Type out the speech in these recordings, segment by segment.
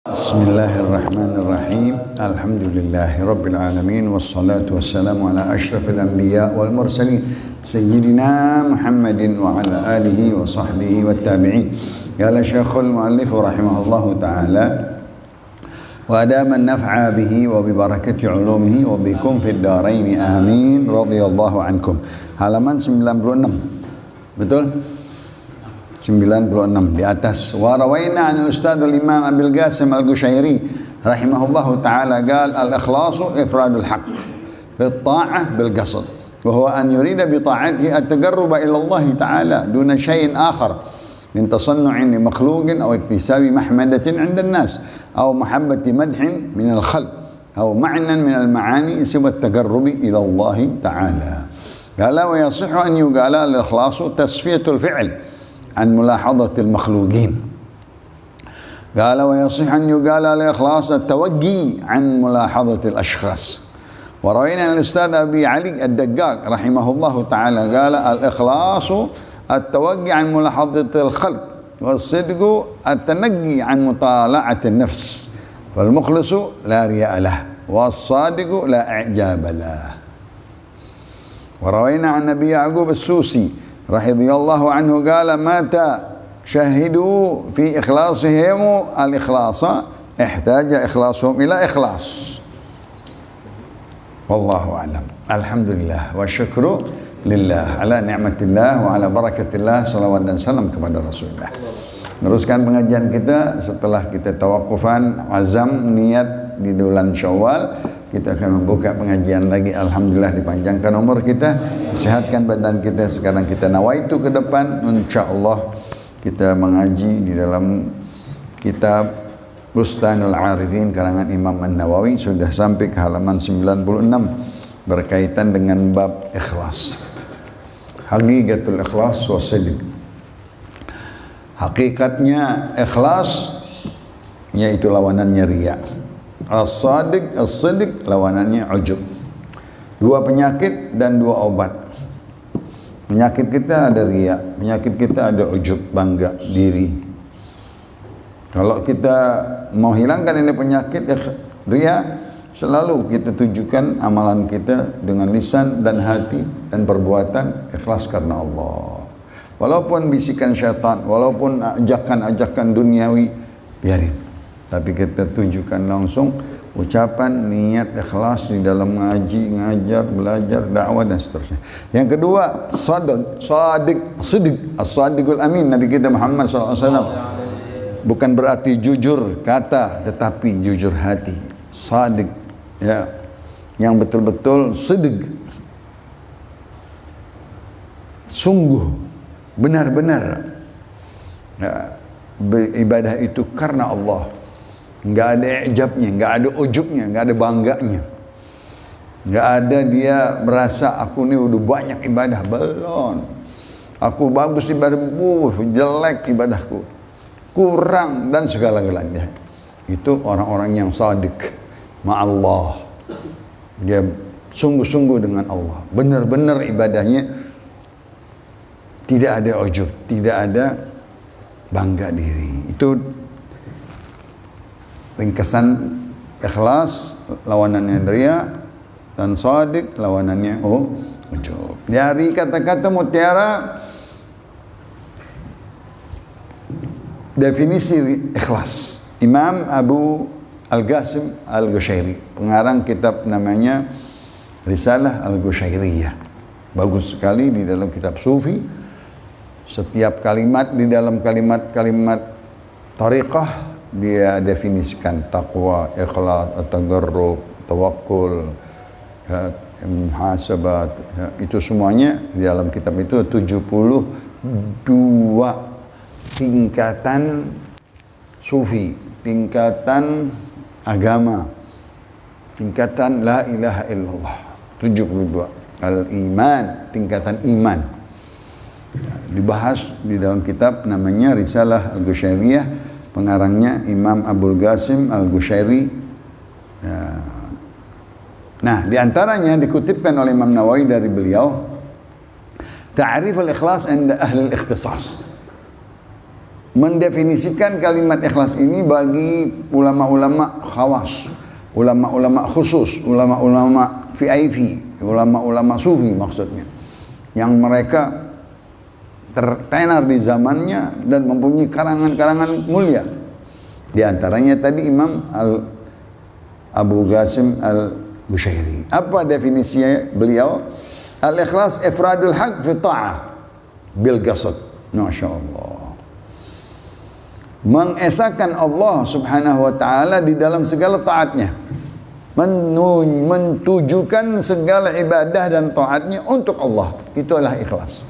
Bismillahirrahmanirrahim. Alhamdulillahi alamin wassalatu wassalamu ala asyrafil anbiya wal mursalin sayyidina Muhammadin wa ala alihi wa sahbihi wat tabi'in. Qala Syekhul Muallif rahimahullahu taala wa adaman naf'a bihi wa bi barakati ulumihi wa bikum fid dharain amin radhiyallahu ankum. Halaman 96. Betul? 96 di atas. Wa rawaina an Ustadz al-Imam Abil Qasim al-Qushairi rahimahullahu ta'ala qala al-ikhlasu ifradul haqq fi at-ta'ah bil qasd wa huwa an yurida bi ta'atihi at-taqarruba ila Allah ta'ala duna shay'in akhar min tasannu'in li makhluqin aw iktisabi mahmadatin 'inda an-nas aw mahabbati madhin min al-khalq aw ma'nan min al-ma'ani siwa at-taqarrubi ila Allah ta'ala. Qala wa yasihhu an yuqala al-ikhlasu tasfiyatul fi'l عن ملاحظة المخلوقين. قال ويصح أن يقال الإخلاص التوجي عن ملاحظة الأشخاص. وروينا الأستاذ أبي علي الدقاق رحمه الله تعالى قال الإخلاص التوجي عن ملاحظة الخلق والصدق التنقي عن مطالعة النفس فالمخلص لا رياء له والصادق لا إعجاب له. وروينا عن أبي يعقوب السوسي رضي الله عنه قال مات شهدوا في إخلاصهم الإخلاص احتاج إخلاصهم إلى إخلاص والله أعلم. الحمد لله والشكر لله على نعمة الله وعلى بركة الله salawat dan salam kepada Rasulullah. Teruskan pengajian kita setelah kita tawakufan azam niat di bulan Syawal. Kita akan membuka pengajian lagi. Alhamdulillah dipanjangkan umur kita, sehatkan badan kita. Sekarang kita nawaitu ke depan, insyaallah kita mengaji di dalam kitab Bustanul Arifin karangan Imam An-Nawawi. Sudah sampai ke halaman 96 berkaitan dengan bab ikhlas. Haqiqatul ikhlas wa sidq. Hakikatnya ikhlas yaitu lawanannya riya. As-sadiq, as-sidq lawanannya ujub. Dua penyakit dan dua obat. Penyakit kita ada riya, penyakit kita ada ujub, bangga diri. Kalau kita mau hilangkan ini penyakit riya, selalu kita tujukan amalan kita dengan lisan dan hati dan perbuatan ikhlas karena Allah. Walaupun bisikan syaitan, walaupun ajakan-ajakan duniawi, biarin. Tapi kita tunjukkan langsung ucapan, niat, ikhlas di dalam ngaji, ngajar, belajar, dakwah dan seterusnya. Yang kedua, sidq, as-sadiqul amin. Nabi kita Muhammad SAW. Bukan berarti jujur kata, tetapi jujur hati. Sadiq, ya, yang betul-betul sidq, sungguh, benar-benar. Ya, beribadah itu karena Allah. Nggak ada ijabnya, nggak ada ujubnya, nggak ada bangganya, nggak ada dia merasa aku ini udah banyak ibadah, belum. Aku bagus ibadah, jelek ibadahku, kurang dan segala-galanya. Itu orang-orang yang shadiq ma'allah. Dia sungguh-sungguh dengan Allah, benar-benar ibadahnya tidak ada ujub, tidak ada bangga diri. Itu ringkasan ikhlas, lawanannya riya, dan shadiq lawanannya ujub. Dari kata-kata mutiara definisi ikhlas, Imam Abu Al-Qasim Al-Qushairi, pengarang kitab namanya Risalah Al-Qushairiyah. Bagus sekali di dalam kitab sufi. Setiap kalimat di dalam kalimat-kalimat tariqah dia definisikan taqwa, ikhlas, tagarrub, tawakkul, muhasabah, itu semuanya di dalam kitab itu 72 tingkatan sufi, tingkatan agama, tingkatan la ilaha illallah, 72. Al-iman, tingkatan iman. Dibahas di dalam kitab namanya Risalah Al-Qushairiyah. Pengarangnya Imam Abul Qasim Al-Qushairi. Nah, diantaranya dikutipkan oleh Imam Nawawi dari beliau, ta'rif al-ikhlas 'inda ahli al-ikhtisas. mendefinisikan kalimat ikhlas ini bagi ulama-ulama khawas, ulama-ulama khusus, ulama-ulama VIP, ulama-ulama sufi maksudnya, yang mereka tertenar di zamannya dan mempunyai karangan-karangan mulia. Di antaranya tadi Imam Abu Qasim Al-Bushairi. Apa definisinya beliau? Al-ikhlas ifradul haq fi ta'ah bil qasd. Masya Allah. Mengesahkan Allah subhanahu wa ta'ala di dalam segala taatnya, mentujukan segala ibadah dan taatnya untuk Allah. Itulah ikhlas.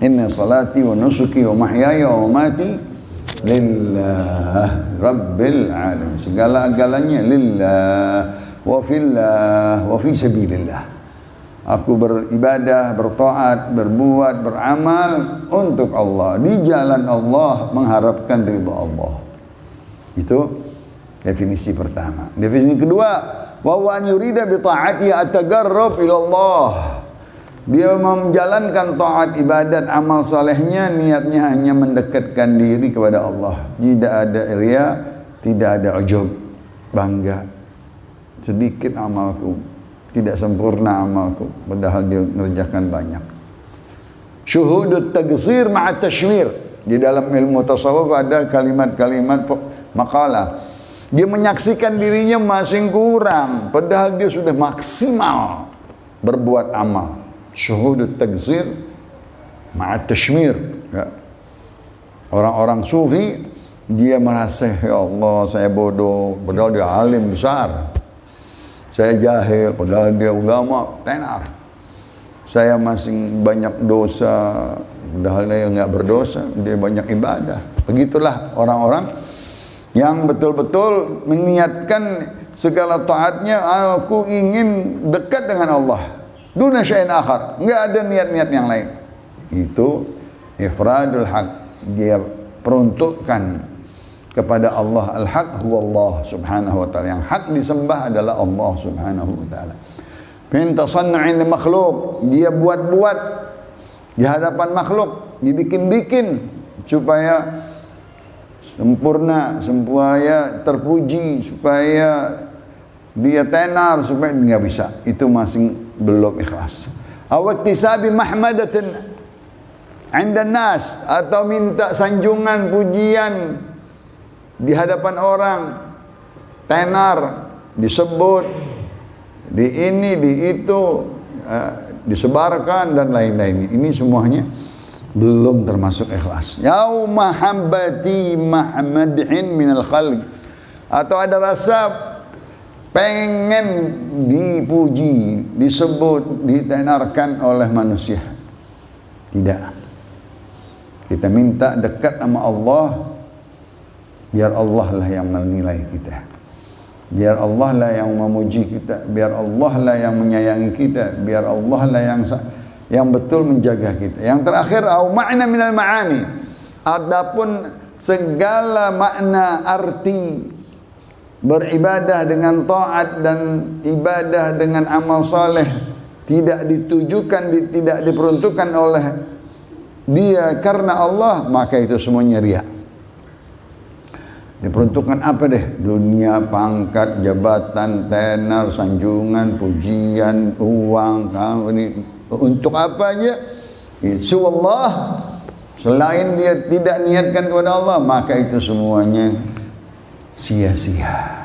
Inna salati wa nusuki wa mahyaya wa mati lillah rabbil alamin. Segala-galanya lillah wa fillah wa fi sabilillah. Aku beribadah, bertaat, berbuat, beramal untuk Allah, di jalan Allah, mengharapkan ridha Allah. Itu definisi pertama. Definisi kedua, wa an yurida bi ta'ati at-taqarrub ila Allah. Dia menjalankan taat, ibadat, amal solehnya, niatnya hanya mendekatkan diri kepada Allah. Tidak ada riya, tidak ada ujub, bangga. Sedikit amalku, tidak sempurna amalku, padahal dia mengerjakan banyak. Syuhudut taqsir ma'at tashmir. Di dalam ilmu tasawuf ada kalimat-kalimat makalah. Dia menyaksikan dirinya masih kurang, padahal dia sudah maksimal berbuat amal. Syuhudut taqsir ma'at tashmir. Ya. Orang-orang sufi, dia merasa, ya Allah saya bodoh, padahal dia alim besar. Saya jahil, padahal dia ulama tenar. Saya masih banyak dosa, padahal dia nggak berdosa, dia banyak ibadah. Begitulah orang-orang yang betul-betul meniatkan segala taatnya, aku ingin dekat dengan Allah. Duna syai'in akhar, nggak ada niat-niat yang lain. Itu ifradul haq, dia peruntukkan kepada Allah. Al-haq huwa Allah subhanahu wa ta'ala. Yang hak disembah adalah Allah subhanahu wa ta'ala. Min tasannu'in li makhluk, dia buat-buat di hadapan makhluk, dibikin-bikin supaya sempurna, supaya terpuji, supaya dia tenar, supaya nggak bisa. Itu masih belum ikhlas. Awaktisabi mahmadatin 'inda nas, atau minta sanjungan, pujian di hadapan orang, tenar, disebut, di ini, di itu, disebarkan dan lain-lain. Ini semuanya belum termasuk ikhlas. Yauma hambati mahmadin minal khalq, atau ada rasa pengen dipuji, disebut, ditenarkan oleh manusia. Tidak. Kita minta dekat sama Allah, biar Allah lah yang menilai kita, biar Allah lah yang memuji kita, biar Allah lah yang menyayangi kita, biar Allah lah yang betul menjaga kita. Yang terakhir, au ma'na minal ma'ani, adapun segala makna arti beribadah dengan taat dan ibadah dengan amal soleh tidak ditujukan, tidak diperuntukkan oleh dia karena Allah, maka itu semuanya riya. Diperuntukkan apa deh? Dunia, pangkat, jabatan, tenar, sanjungan, pujian, uang, ini untuk apa aja? Itu Allah. Selain dia tidak niatkan kepada Allah, maka itu semuanya sia-sia.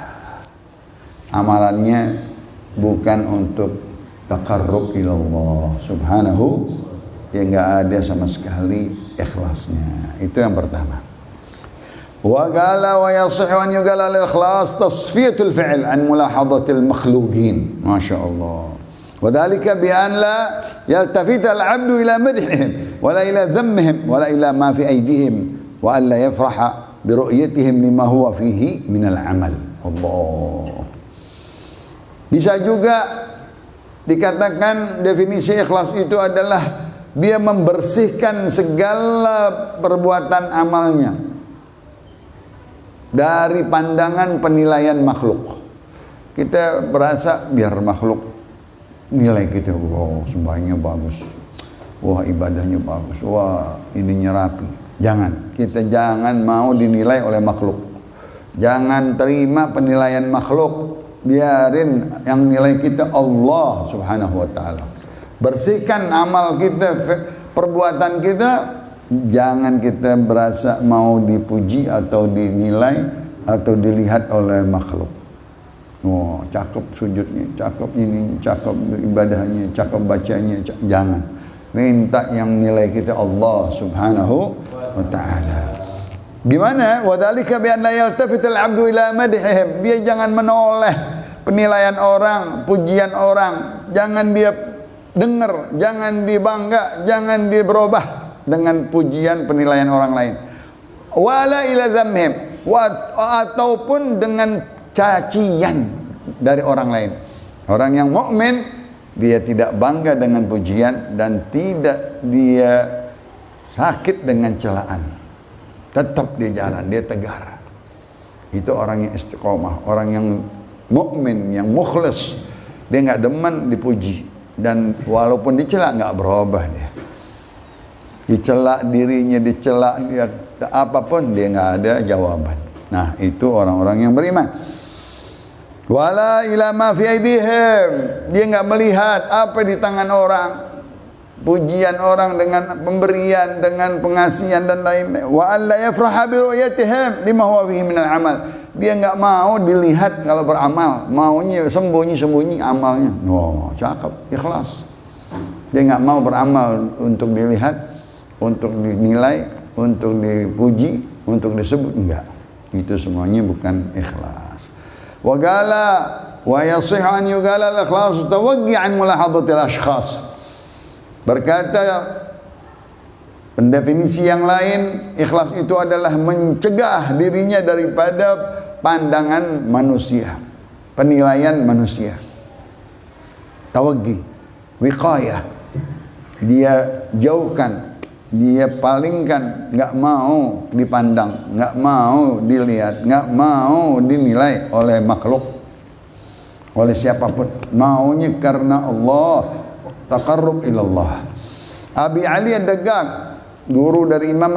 Amalannya bukan untuk taqarrub ilallah subhanahu, dia nggak ada sama sekali ikhlasnya. Itu yang pertama. وقال ويصح أن يقال الإخلاص تصفية الفعل عن ملاحظة المخلوقين. ما شاء الله. وذلك بأن لا يلتفت العبد إلى مدحهم ولا إلى ذمهم ولا إلى ما في أيديهم وأن لا يفرح برؤيتهم لما هو فيه من العمل. Allah. Bisa juga dikatakan definisi ikhlas itu adalah dia membersihkan segala perbuatan amalnya dari pandangan penilaian makhluk. Kita berasa biar makhluk nilai kita, wah sembahyangnya bagus, wah ibadahnya bagus, wah ininya rapi. Jangan, kita jangan mau dinilai oleh makhluk. Jangan terima penilaian makhluk. Biarin yang nilai kita Allah Subhanahu wa taala. Bersihkan amal kita, perbuatan kita. Jangan kita berasa mau dipuji atau dinilai atau dilihat oleh makhluk. Oh, cakep sujudnya, cakep ini, cakep ibadahnya, cakep bacanya. Jangan. Minta yang nilai kita Allah Subhanahu wa ta'ala. Gimana? Wadzalika bi an la yaltafit al-'abdu ila madhihim. Dia jangan menoleh penilaian orang, pujian orang. Jangan dia dengar, jangan dibangga, jangan dia berubah dengan pujian penilaian orang lain. Wala ila dhammihim, ataupun dengan cacian dari orang lain. Orang yang mukmin dia tidak bangga dengan pujian dan tidak dia sakit dengan celaan. Tetap dia jalan, dia tegar. Itu orang yang istiqomah, orang yang mukmin, yang mukhlis. Dia enggak demen dipuji dan walaupun dicela enggak berubah dia. Dicela dirinya, dicela dia apapun dia enggak ada jawaban. Nah, itu orang-orang yang beriman. Wala ila ma fi aidihim. Dia enggak melihat apa di tangan orang. Pujian orang dengan pemberian, dengan pengasihan dan lain-lain. Wa alla yafraha bi ru'yatihim lima huwa fihi minal amal. Dia enggak mau dilihat kalau beramal, maunya sembunyi-sembunyi amalnya. Oh, cakep, ikhlas. Dia enggak mau beramal untuk dilihat, untuk dinilai, untuk dipuji, untuk disebut, enggak. Itu semuanya bukan ikhlas. Wa qala wa yasih an yuqala al-ikhlas tawaggi an mulahadati al-ashkhas. Berkata pendefinisi yang lain, ikhlas itu adalah mencegah dirinya daripada pandangan manusia, penilaian manusia. Tawaggi, wiqayah. Dia jauhkan, dia palingkan, enggak mau dipandang, enggak mau dilihat, enggak mau dinilai oleh makhluk, oleh siapapun. Maunya karena Allah, taqarrub ilallah. Abi Ali Ad-Daggaq, guru dari Imam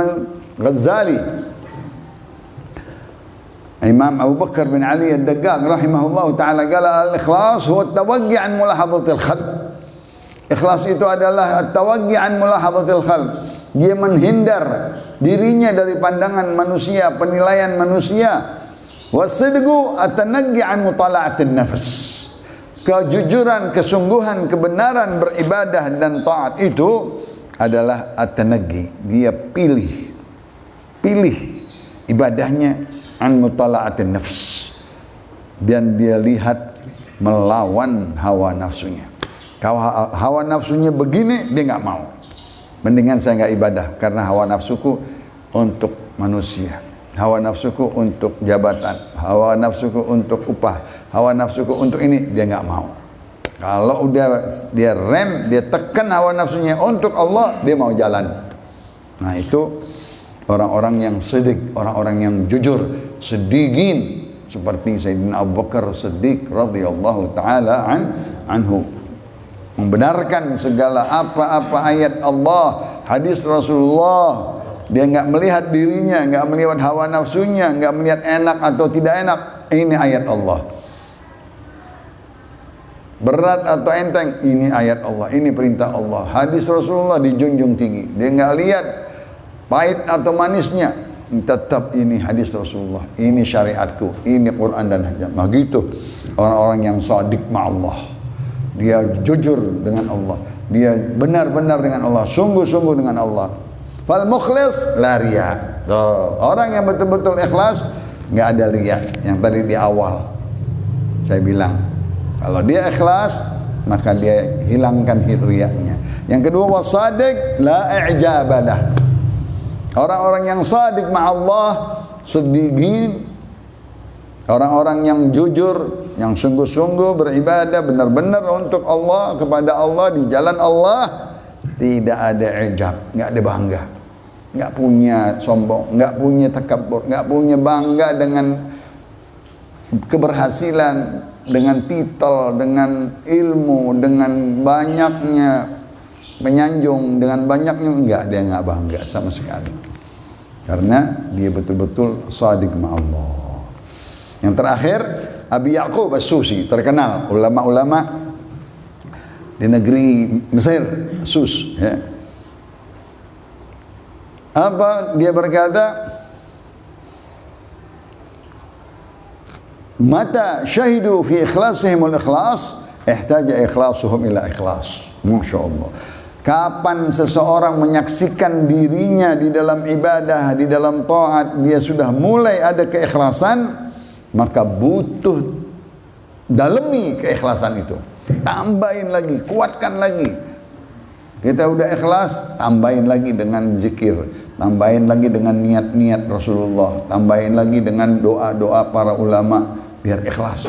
Ghazali, Imam Abu Bakar bin Ali Ad-Daggaq rahimahullah ta'ala, qala al-ikhlas huwa at-tawaggi an mulahadhatil khalq. Ikhlas itu adalah at-tawaggi an mulahadhatil khalq. Dia menghindar dirinya dari pandangan manusia, penilaian manusia. Wasidqu at-tanaggi an mutala'atin nafs. Kejujuran, kesungguhan, kebenaran beribadah dan taat itu adalah at-tanaggi. Dia pilih ibadahnya an mutala'atin nafs, dan dia lihat melawan hawa nafsunya. Kalau hawa nafsunya begini, dia nggak mau. Mendingan saya nggak ibadah karena hawa nafsuku untuk manusia, hawa nafsuku untuk jabatan, hawa nafsuku untuk upah, hawa nafsuku untuk ini, dia nggak mau. Kalau udah dia rem, dia tekan hawa nafsunya untuk Allah, dia mau jalan. Nah, itu orang-orang yang siddiq, orang-orang yang jujur, siddiqin, seperti Sayyidina Abu Bakar Siddiq radhiyallahu taala anhu, membenarkan segala apa-apa ayat Allah, hadis Rasulullah. Dia enggak melihat dirinya, enggak melihat hawa nafsunya, enggak melihat enak atau tidak enak. Ini ayat Allah. Berat atau enteng, ini ayat Allah, ini perintah Allah. Hadis Rasulullah dijunjung tinggi. Dia enggak lihat pahit atau manisnya, tetap ini hadis Rasulullah, ini syariatku, ini Quran dan hadis. Begitu orang-orang yang shadiq ma'allah. Dia jujur dengan Allah, dia benar-benar dengan Allah, sungguh-sungguh dengan Allah. Fal mukhlis la riya. Orang yang betul-betul ikhlas enggak ada riya. Yang tadi di awal saya bilang, kalau dia ikhlas maka dia hilangkan riyanya. Yang kedua, wasadiq la i'jabalah. Orang-orang yang sadiq ma'allah, siddiqin, orang-orang yang jujur, yang sungguh-sungguh beribadah benar-benar untuk Allah, kepada Allah, di jalan Allah, tidak ada ijab, enggak ada bangga, enggak punya sombong, enggak punya takabbur, enggak punya bangga dengan keberhasilan, dengan titel, dengan ilmu, dengan banyaknya menyanjung, dengan banyaknya, enggak, dia enggak bangga sama sekali. karena dia betul-betul shadiq ma'allah. Yang terakhir, Abi Ya'qub As-Susi, terkenal ulama-ulama di negeri Mesir, Sus, ya. Apa dia berkata? Mata syahidu fi ikhlasihim al-ikhlas, ihtaja ikhlasuhum ila ikhlas. Masya Allah. Kapan seseorang menyaksikan dirinya di dalam ibadah, di dalam taat, dia sudah mulai ada keikhlasan, maka butuh dalemi keikhlasan itu. Tambahin lagi, kuatkan lagi. Kita udah ikhlas, tambahin lagi dengan zikir, tambahin lagi dengan niat-niat Rasulullah, tambahin lagi dengan doa-doa para ulama, biar ikhlas,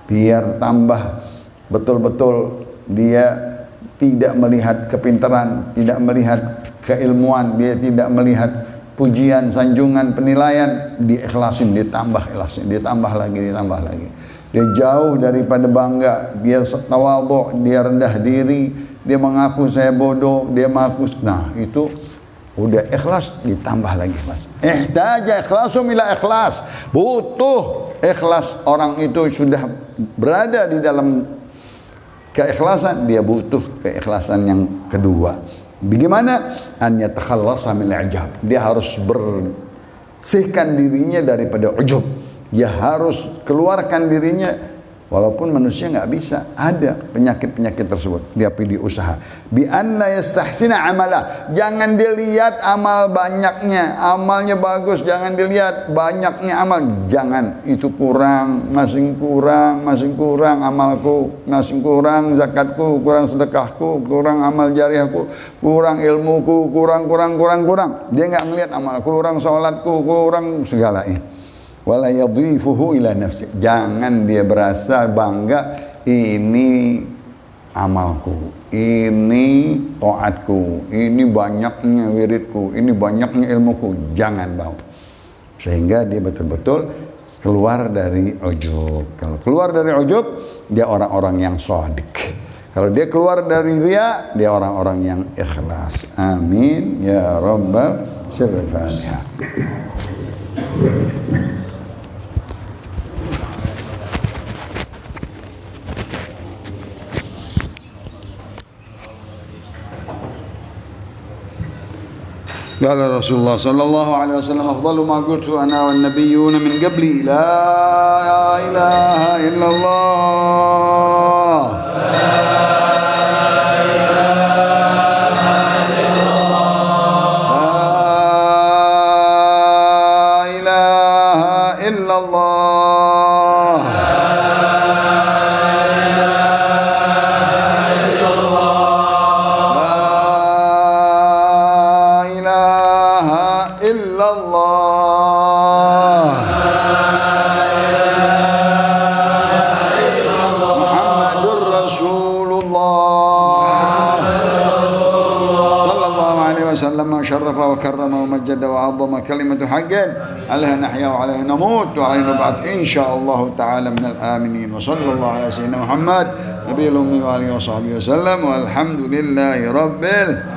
biar tambah betul-betul dia tidak melihat kepintaran, tidak melihat keilmuan, dia tidak melihat pujian, sanjungan, penilaian, diikhlasin, ditambah ikhlasnya, ditambah lagi. Dia jauh daripada bangga, dia tawadhu, dia rendah diri, dia mengaku saya bodoh, dia mengaku, nah itu udah ikhlas, ditambah lagi ikhlas. Ihtaja ikhlasu ila ikhlas, butuh ikhlas. Orang itu sudah berada di dalam keikhlasan, dia butuh keikhlasan yang kedua. Bagaimana? An yatakhallasa min al-ijab. Dia harus bersihkan dirinya daripada ujub. Dia harus keluarkan dirinya. Walaupun manusia nggak bisa, ada penyakit-penyakit tersebut, tapi diusaha. Bi anna yastahsina amala. Jangan dilihat amal banyaknya, amalnya bagus, jangan dilihat banyaknya amal. Jangan, itu kurang, masih kurang amalku, masih kurang zakatku, kurang sedekahku, kurang amal jariahku, kurang ilmuku, kurang. Dia nggak melihat amal, kurang sholatku, kurang segala ini. Wala yadhifuhu ila nafsi. Jangan dia berasa bangga, ini amalku, ini taatku, ini banyaknya wiridku, ini banyaknya ilmuku. Jangan bau. Sehingga dia betul-betul keluar dari ujub. Kalau keluar dari ujub, dia orang-orang yang shadiq. Kalau dia keluar dari riya, dia orang-orang yang ikhlas. Amin ya rabbal sirril Fatihah. قال رسول الله صلى الله عليه وسلم أفضل ما قلت أنا والنبيون من قبلي لا إله إلا الله لا إله إلا الله شرف وكرم ومجد وعظم كلمة حق عليها نحيا وعليها نموت وعليها نبعث إن شاء الله تعالى من الآمنين وصلى الله على سيدنا محمد نبي الأمي وآله وصحبه وسلم والحمد لله رب العالمين.